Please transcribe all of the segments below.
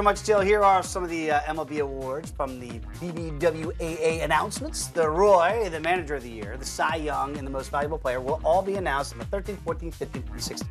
Much still. Here are some of the MLB Awards from the BBWAA announcements. The Roy, the Manager of the Year, the Cy Young, and the Most Valuable Player will all be announced on the 13th, 14th, 15th, and 16th.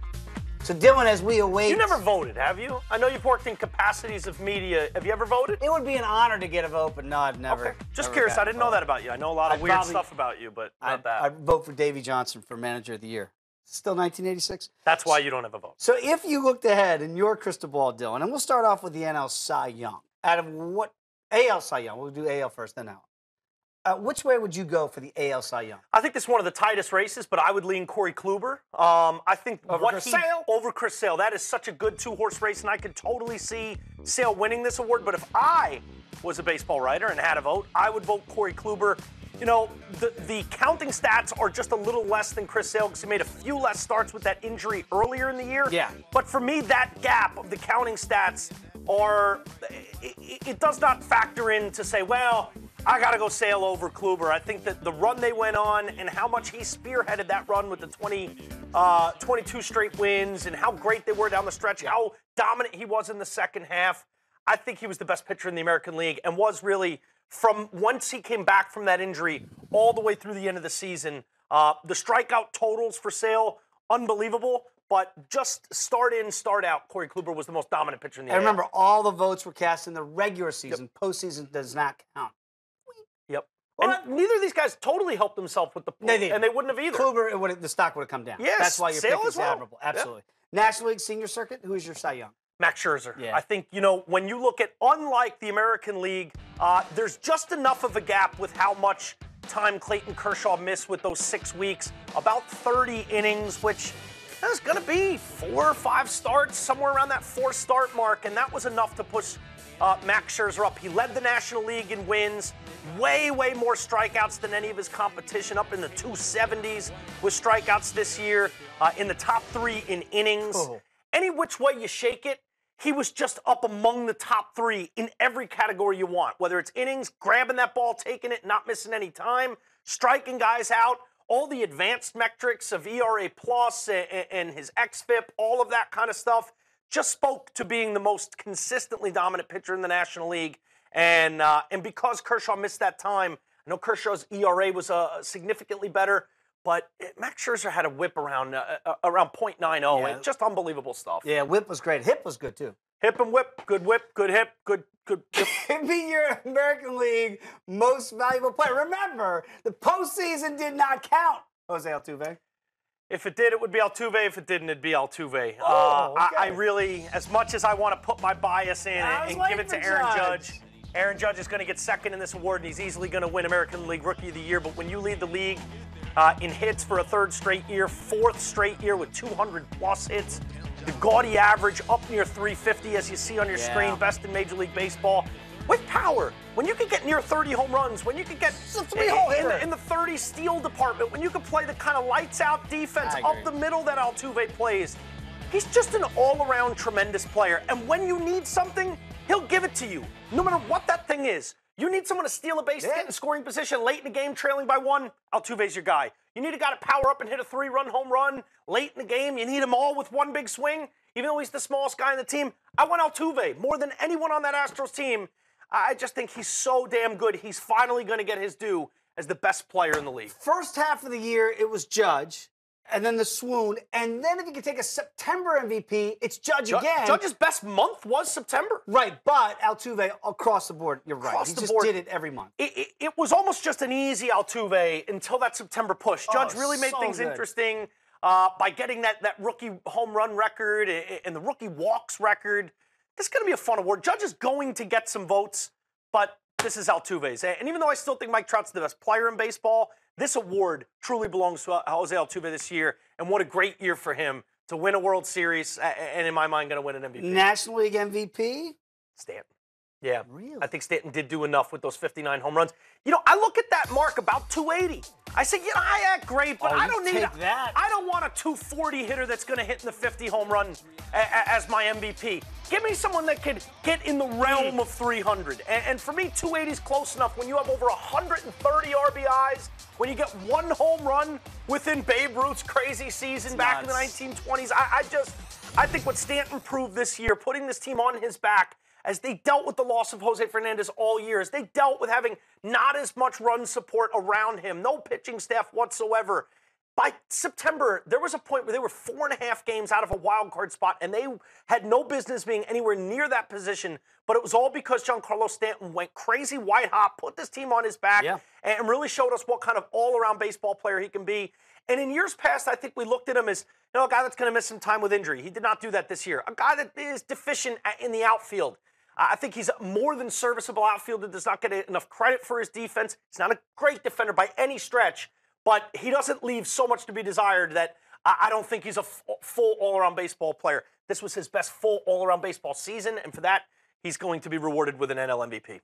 So, Dylan, as we await... You never voted, have you? I know you've worked in capacities of media. Have you ever voted? It would be an honor to get a vote, but no, I've never. Okay. Just curious. I didn't know that about you. I know a lot of weird stuff about you, but not that. I'd vote for Davey Johnson for Manager of the Year. Still 1986? That's why you don't have a vote. So if you looked ahead in your crystal ball, Dylan, and we'll start off with the NL Cy Young. Out of what? AL Cy Young. We'll do AL first, then NL. Which way would you go for the AL Cy Young? I think this is one of the tightest races, but I would lean Corey Kluber. I think over Chris Sale? Over Chris Sale. That is such a good two-horse race, and I could totally see Sale winning this award. But if I was a baseball writer and had a vote, I would vote Corey Kluber. You know, the counting stats are just a little less than Chris Sale because he made a few less starts with that injury earlier in the year. Yeah. But for me, that gap of the counting stats it does not factor in to say, well, I got to go Sale over Kluber. I think that the run they went on and how much he spearheaded that run with the 22 straight wins and how great they were down the stretch, how dominant he was in the second half. I think he was the best pitcher in the American League and was really, from once he came back from that injury all the way through the end of the season. The strikeout totals for Sale, unbelievable. But just start in, start out, Corey Kluber was the most dominant pitcher in the AL. And remember, all the votes were cast in the regular season. Yep. Postseason does not count. Yep. Well, and neither of these guys totally helped themselves with the and they wouldn't have either. Kluber, the stock would have come down. Yes, that's why your Sale pick is well. admirable. Absolutely. Yep. National League Senior Circuit, who is your Cy Young? Max Scherzer. Yeah. I think, when you look at, unlike the American League, there's just enough of a gap with how much time Clayton Kershaw missed with those 6 weeks. About 30 innings, which is going to be 4 or 5 starts, somewhere around that 4-start mark, and that was enough to push Max Scherzer up. He led the National League in wins, way more strikeouts than any of his competition, up in the 270s with strikeouts this year, in the top 3 in innings. Oh. Any which way you shake it, he was just up among the top 3 in every category you want, whether it's innings, grabbing that ball, taking it, not missing any time, striking guys out, all the advanced metrics of ERA plus and his xFIP, all of that kind of stuff, just spoke to being the most consistently dominant pitcher in the National League. And because Kershaw missed that time, I know Kershaw's ERA was significantly better, but Max Scherzer had a whip around .90. Yeah. Just unbelievable stuff. Yeah, whip was great. Hip was good, too. Hip and whip, good hip, good hip. Give me your American League Most Valuable Player. Remember, the postseason did not count, Jose Altuve. If it did, it would be Altuve. If it didn't, it'd be Altuve. Oh, okay. I really, as much as I want to put my bias in and give it to Aaron Judge, Aaron Judge is going to get second in this award, and he's easily going to win American League Rookie of the Year. But when you lead the league in hits for a 3rd straight year, 4th straight year with 200-plus hits, the gaudy average up near 350, as you see on your screen, best in Major League Baseball. With power, when you could get near 30 home runs, when you could get in the 30 steal department, when you could play the kind of lights-out defense up the middle that Altuve plays, he's just an all-around tremendous player. And when you need something, he'll give it to you, no matter what that thing is. You need someone to steal a base to get in scoring position late in the game, trailing by 1, Altuve's your guy. You need a guy to power up and hit a 3-run home run late in the game. You need them all with one big swing. Even though he's the smallest guy on the team, I want Altuve more than anyone on that Astros team. I just think he's so damn good. He's finally going to get his due as the best player in the league. First half of the year, it was Judge, and then the swoon. And then if you could take a September MVP, it's Judge again. Judge's best month was September. Right, but Altuve across the board, you're right. Across he just did it every month. It was almost just an easy Altuve until that September push. Judge really made things interesting by getting that rookie home run record and the rookie walks record. This is going to be a fun award. Judge is going to get some votes, but this is Altuve's. And even though I still think Mike Trout's the best player in baseball, this award truly belongs to Jose Altuve this year. And what a great year for him to win a World Series and, in my mind, going to win an MVP. National League MVP? Stanton. Yeah, really? I think Stanton did do enough with those 59 home runs. I look at that mark, about 280. I say, I act great, but I don't need that. I don't want a 240 hitter that's going to hit in the 50 home run as my MVP. Give me someone that could get in the realm of 300. And for me, 280 is close enough when you have over 130 RBIs, when you get one home run within Babe Ruth's crazy season back in the 1920s. I think what Stanton proved this year, putting this team on his back as they dealt with the loss of Jose Fernandez all year, as they dealt with having not as much run support around him, no pitching staff whatsoever. By September, there was a point where they were 4.5 games out of a wild card spot, and they had no business being anywhere near that position. But it was all because Giancarlo Stanton went crazy white hot, put this team on his back, and really showed us what kind of all-around baseball player he can be. And in years past, I think we looked at him as, a guy that's going to miss some time with injury. He did not do that this year. A guy that is deficient in the outfield. I think he's a more than serviceable outfielder, does not get enough credit for his defense. He's not a great defender by any stretch. But he doesn't leave so much to be desired that I don't think he's a full all-around baseball player. This was his best full all-around baseball season, and for that, he's going to be rewarded with an NL MVP.